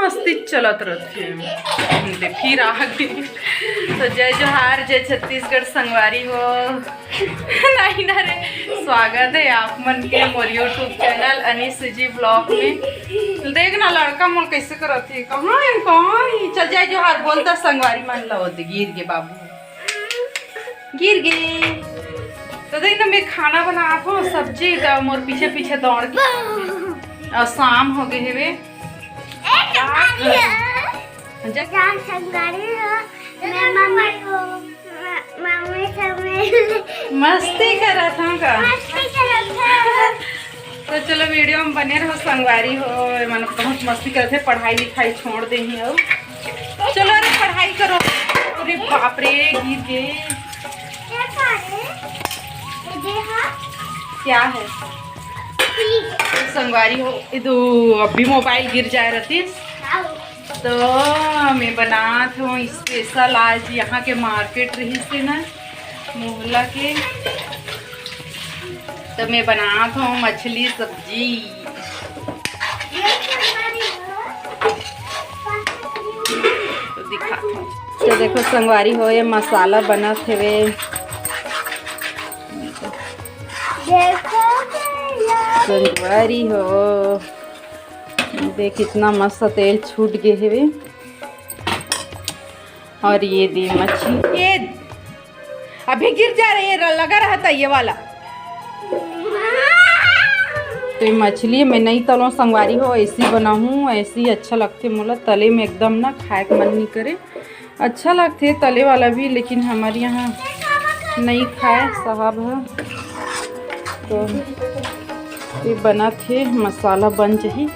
मस्ती चलत रहते फिर आ गई। तो जय जोहार, जय छत्तीसगढ़ संगवारी हो। नहीं ना रे, स्वागत है आप मन के मोर यूट्यूब चैनल अनीस जी ब्लॉग में। देखना लड़का मोल कैसे करत है, कहाँ है कहाँ है। चल जय जोहार बोलता संगवारी मन लो। गिर गे बाबू, गिर गे। तो देख ना मैं खाना बना हूँ, सब्जी तो मोर पीछे पीछे दौड़ के और शाम हो गए है वे। मस्ती करा था का। तो चलो वीडियो में बने रहो, संगवारी हो। मन बहुत मस्ती करते, पढ़ाई लिखाई छोड़ दे ही हो। चलो अरे पढ़ाई करो। अरे बाप रे गिर गए। क्या है संगवारी हो, तो अभी मोबाइल गिर जाए रहती। तो मैं बनात हूँ स्पेशल आज यहाँ के मार्केट रही से ना मोहल्ला के। तो मैं बनात हूँ मछली सब्जी। तो दिखा तो देखो संगवारी हो, ये मसाला बनत है संगवारी हो। देख कितना मस्त तेल छूट गए है। और ये दी मछली, ये अभी गिर जा रही है, लगा रहा था ये वाला। तो ये मछली मैं नहीं तलो संगवारी हो, ऐसी बनाऊँ ऐसी अच्छा लगते मोला। तले में एकदम ना खाए का मन नहीं करे। अच्छा लगते तले वाला भी, लेकिन हमारे यहाँ नहीं खाए साहब है। तो ये बना थे मसाला बन जाही।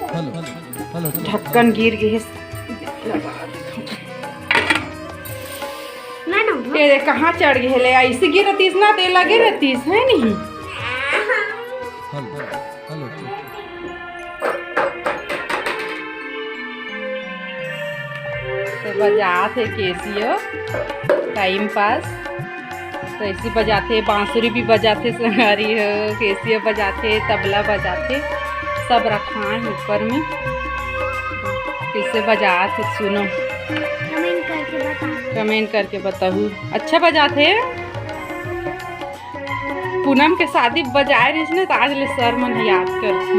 ढक्कन गिर गए। ये कहाँ चढ़ गए ले, ऐसे गिर रतीस ना तेल लगे रतीस है नहीं। तो बजाते केसियो टाइम पास। तो ऐसे बजाते, बांसुरी भी बजाते संगवारी हो, केसियो बजाते, तबला बजाते, सब रखा है ऊपर में। कैसे बजाते सुनो, कमेंट करके बताओ। अच्छा बजाते। पूनम के शादी बजाए रही ने, तो आज ले सर मन याद करती।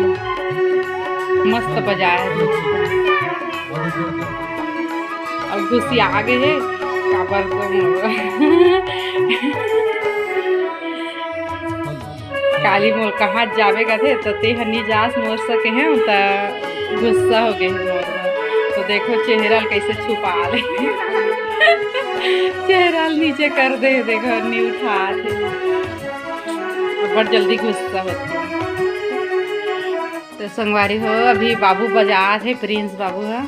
मस्त बजाए अब गुस्सी आ गए है काबर काली मोल कहाँ जावे का थे, तो ते हनी जास मोर सके हैं तो गुस्सा हो गए मोर। तो देखो चेहरा कैसे छुपा ले। चेहरा नीचे कर दे, देखो नहीं उठा थे, बड़ जल्दी गुस्सा होती। तो संगवारी हो अभी बाबू बजा थे, प्रिंस बाबू है।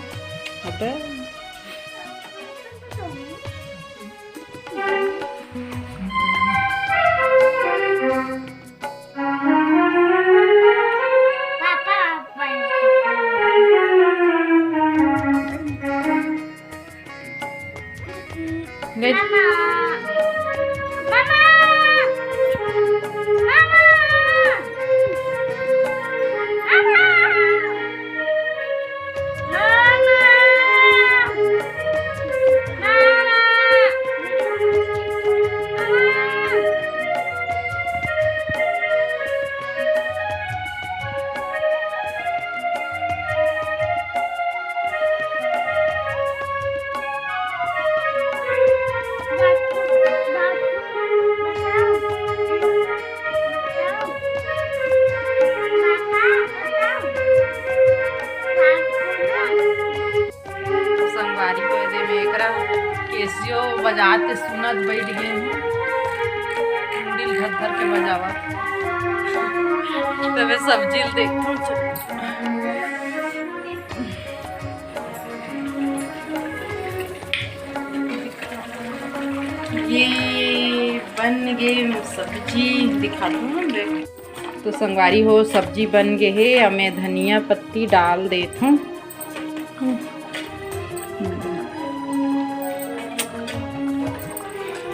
केसियो बजाते सुनत बैठ गए हैं, दिल घर घर के बजावा। तो मैं सब्जी देखूं। ये बन गए सब्जी, दिखाती हूँ। तो संगवारी हो सब्जी बन गए है। अब मैं धनिया पत्ती डाल देती हूँ।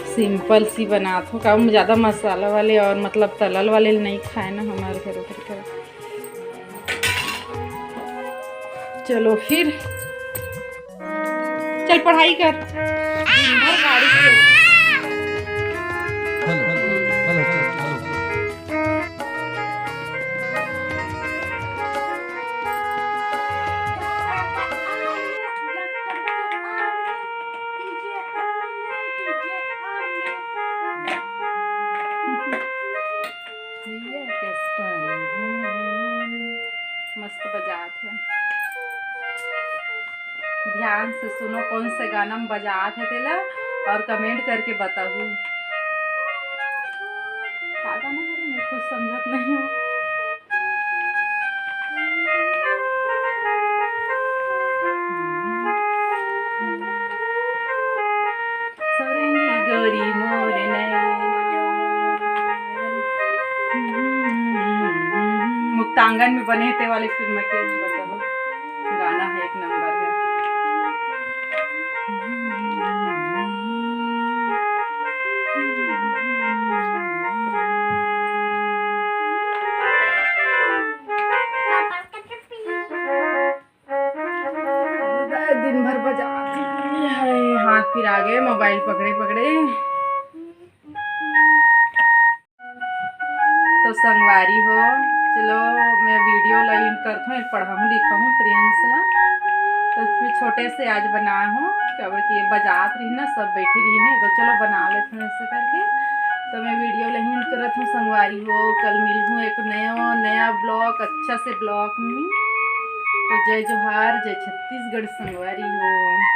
सिंपल सी बनाता हूँ, काम ज़्यादा मसाला वाले और मतलब तलल वाले नहीं खाए ना हमारे घर पर। चलो फिर चल पढ़ाई कर। दिन भर गाड़ी से मस्त बजात है। ध्यान से सुनो कौन से गाना में बजात है तेला और कमेंट करके बताऊँ का गाना है। मैं खुद समझत नहीं हूँ। सवरेंगी गोरी मोरे मुक्तांगन में बने थे वाली फिल्म के बताओ गाना है, एक नंबर है। दिन भर बजा हाथ फिर आ गए मोबाइल पकड़े पकड़े। तो संगवारी हो चलो मैं वीडियो लाइन करता हूँ, पढ़ाऊँ लिखाऊँ प्रियंस ला। तो उसमें छोटे से आज बनाया हूँ क्या बोल कि बजात रही ना, सब बैठी रही ने, तो चलो बना लेते हूँ ऐसे करके। तो मैं वीडियो लाइन करत हूँ संगवारी हो। कल मिल हूँ एक नया ब्लॉग अच्छा से ब्लॉग में। तो जय जोहार, जय छत्तीसगढ़ संगवारी हो।